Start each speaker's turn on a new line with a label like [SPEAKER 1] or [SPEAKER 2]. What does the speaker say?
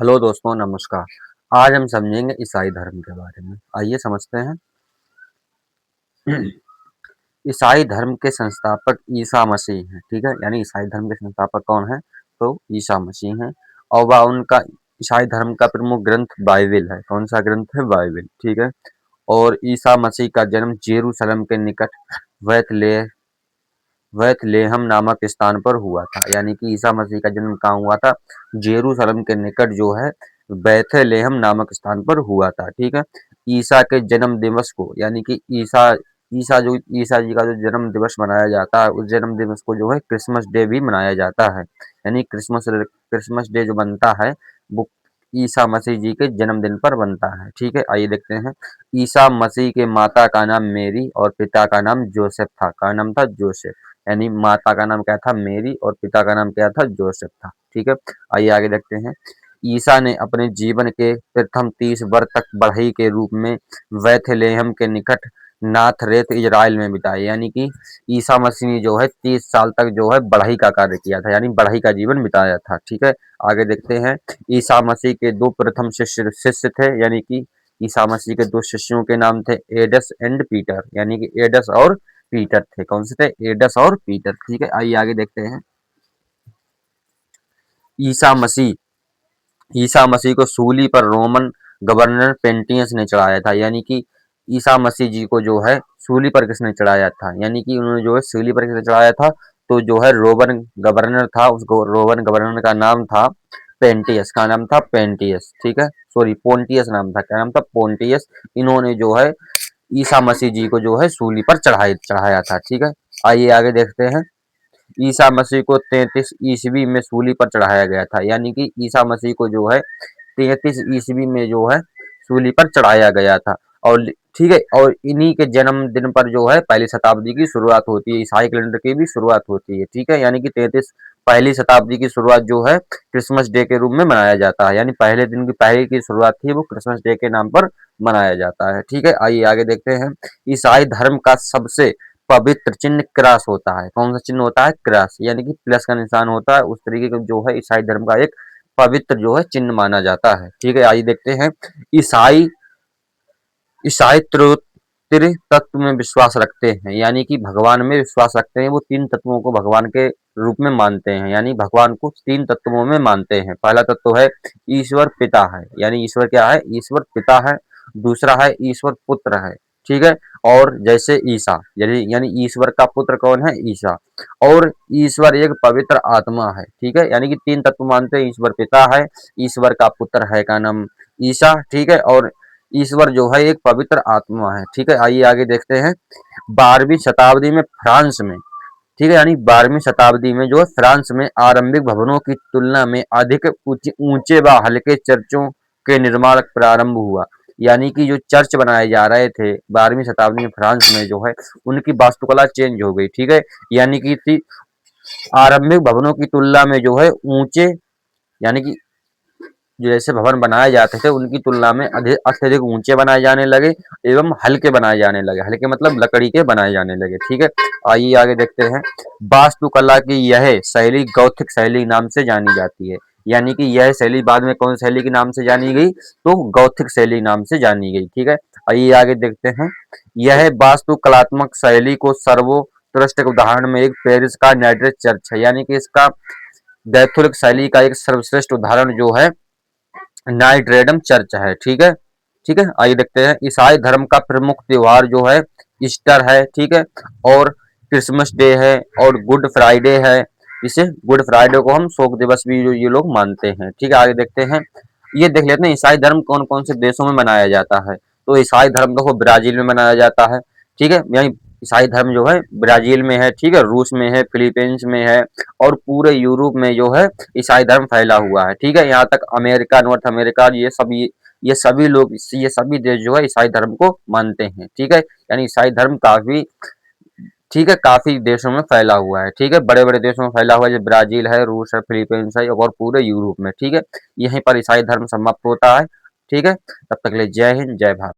[SPEAKER 1] Hello दोस्तों, नमस्कार। आज हम समझेंगे ईसाई धर्म के बारे में। आइए समझते हैं। ईसाई धर्म के संस्थापक ईसा मसीह हैं, ठीक है? यानी ईसाई धर्म के संस्थापक कौन है? तो ईसा मसीह हैं। और वह उनका ईसाई धर्म का प्रमुख ग्रंथ बाइबिल है। कौन सा ग्रंथ है? बाइबिल, ठीक है? और ईसा मसीह का जन्म जेरूशलेम के निकट बैतले बैतलेहम नामक स्थान पर हुआ था। यानी कि ईसा मसीह का जन्म कहाँ हुआ था? जेरूशलेम के निकट जो है बैतलेहम नामक स्थान पर हुआ था, ठीक है? ईसा के जन्म दिवस को, यानी कि ईसा ईसा जी का जो जन्म दिवस मनाया जाता है, उस जन्म दिवस को जो है क्रिसमस डे भी मनाया जाता है। यानी क्रिसमस डे जो बनता है वो ईसा मसीह जी के जन्मदिन पर बनता है, ठीक है? आइए देखते हैं। ईसा मसीह के माता का नाम मेरी और पिता का नाम जोसेफ था। का नाम था? जोसेफ। यानी माता का नाम क्या था? मेरी, और पिता का नाम क्या था? जोसेफ था, ठीक है? आइए आगे देखते हैं। ईसा ने अपने जीवन के प्रथम 30 वर्ष तक बढ़ई के रूप में बैथलेहम के निकट नाथरेत इजराइल में बिताए। यानी कि ईसा मसीह ने जो है 30 साल तक जो है बढ़ई का कार्य किया था, यानी बढ़ई का जीवन बिताया था, ठीक है? आगे देखते हैं। ईसा मसीह के दो प्रथम शिष्य थे, यानी कि ईसा मसीह के दो शिष्यों के नाम थे एडस एंड पीटर। यानी कि एडस और पीटर थे। कौन से थे? एडस और पीटर, ठीक है? आइए आगे देखते हैं। ईसा मसीह ईसा मसीह को सूली पर रोमन गवर्नर पेंटियस ने चढ़ाया था। यानी कि ईसा मसीह जी को जो है सूली पर किसने चढ़ाया था? यानी कि उन्होंने जो है सूली पर किसने चढ़ाया था? तो जो है रोमन गवर्नर था, उसको रोमन गवर्नर का नाम था पेंटियस। का नाम था पेंटियस, ठीक है? सॉरी, पोन्टियस नाम था। क्या नाम था? पोन्टियस। इन्होंने जो है ईसा मसीह जी को जो है सूली पर चढ़ाया था, ठीक है? आइए आगे देखते हैं। ईसा मसीह को 33 ईस्वी में सूली पर चढ़ाया गया था। यानी कि ईसा मसीह को जो है 33 ईस्वी में जो है सूली पर चढ़ाया गया था। और ठीक है, और इन्हीं के जन्मदिन पर जो है पहली शताब्दी की शुरुआत होती है। ईसाई कैलेंडर की भी शुरुआत होती है, ठीक है? यानी कि 33 पहली शताब्दी की शुरुआत जो है क्रिसमस डे के रूप में मनाया जाता है। यानी पहले दिन की पहली की शुरुआत थी वो क्रिसमस डे के नाम पर मनाया जाता है, ठीक है? आइए आगे देखते हैं। ईसाई धर्म का सबसे पवित्र चिन्ह क्रॉस होता है। कौन सा चिन्ह होता है? क्रॉस। यानी कि प्लस का निशान होता है। उस तरीके का जो है ईसाई धर्म का एक पवित्र जो है चिन्ह माना जाता है, ठीक है? आइए देखते हैं। ईसाई ईसाई तत्व में विश्वास रखते हैं। यानी कि भगवान में विश्वास रखते हैं। वो तीन तत्वों को भगवान के रूप में मानते हैं। यानी भगवान को तीन तत्वों में मानते हैं। पहला तत्व है ईश्वर पिता है। यानी ईश्वर क्या है? ईश्वर पिता है। दूसरा है ईश्वर पुत्र है, ठीक है? और जैसे ईसा, यानी ईश्वर का पुत्र कौन है? ईसा। और ईश्वर एक पवित्र आत्मा है, ठीक है? यानी कि तीन तत्व मानते हैं। ईश्वर पिता है, ईश्वर का पुत्र है का नाम ईसा, ठीक है? और ईश्वर जो है एक पवित्र आत्मा है, ठीक है? आइए आगे देखते हैं। 12वीं शताब्दी में फ्रांस में, ठीक है, यानी 12वीं शताब्दी में जो है फ्रांस में आरंभिक भवनों की तुलना में अधिक ऊंचे व हल्के चर्चों के निर्माण प्रारंभ हुआ। यानी कि जो चर्च बनाए जा रहे थे 12वीं शताब्दी में फ्रांस में जो है उनकी वास्तुकला चेंज हो गई, ठीक है? यानी कि आरंभिक भवनों की तुलना में जो है ऊंचे, यानी कि जो जैसे भवन बनाए जाते थे उनकी तुलना में अधिक अत्यधिक ऊंचे बनाए जाने लगे एवं हल्के बनाए जाने लगे। हल्के मतलब लकड़ी के बनाए जाने लगे, ठीक है? आइए आगे देखते हैं। वास्तुकला की यह शैली गौथिक शैली नाम से जानी जाती है। यानी कि यह शैली बाद में कौन शैली के नाम से जानी गई? तो गौथिक शैली नाम से जानी गई, ठीक है? आइए आगे देखते हैं। यह वास्तुकलात्मक शैली को सर्वोत्कृष्ट उदाहरण में एक पेरिस का नाइट्रेट चर्च है। यानी कि इसका गैथोलिक शैली का एक सर्वश्रेष्ठ उदाहरण जो है नाइट रेडम चर्च है, ठीक है? ठीक है, आइए देखते हैं। ईसाई धर्म का प्रमुख त्योहार जो है ईस्टर है, ठीक है? और क्रिसमस डे है और गुड फ्राइडे है। इसे गुड फ्राइडे को हम शोक दिवस भी जो ये लोग मानते हैं, ठीक है? आगे देखते हैं। ये देख लेते हैं ईसाई धर्म कौन कौन से देशों में मनाया जाता है। तो ईसाई धर्म देखो ब्राजील में मनाया जाता है, ठीक है? यही ईसाई धर्म जो है ब्राजील में है, ठीक है? रूस में है, फिलीपींस में है, और पूरे यूरोप में जो है ईसाई धर्म फैला हुआ है, ठीक है? यहाँ तक अमेरिका, नॉर्थ अमेरिका, ये सभी देश जो है ईसाई धर्म को मानते हैं, ठीक है? यानी ईसाई धर्म काफी, ठीक है, काफी देशों में फैला हुआ है, ठीक है? बड़े बड़े देशों में फैला हुआ है, जैसे ब्राजील है, रूस है, फिलीपींस है और पूरे यूरोप में, ठीक है? यहीं पर ईसाई धर्म समाप्त होता है, ठीक है? तब तक के लिए जय हिंद, जय भारत।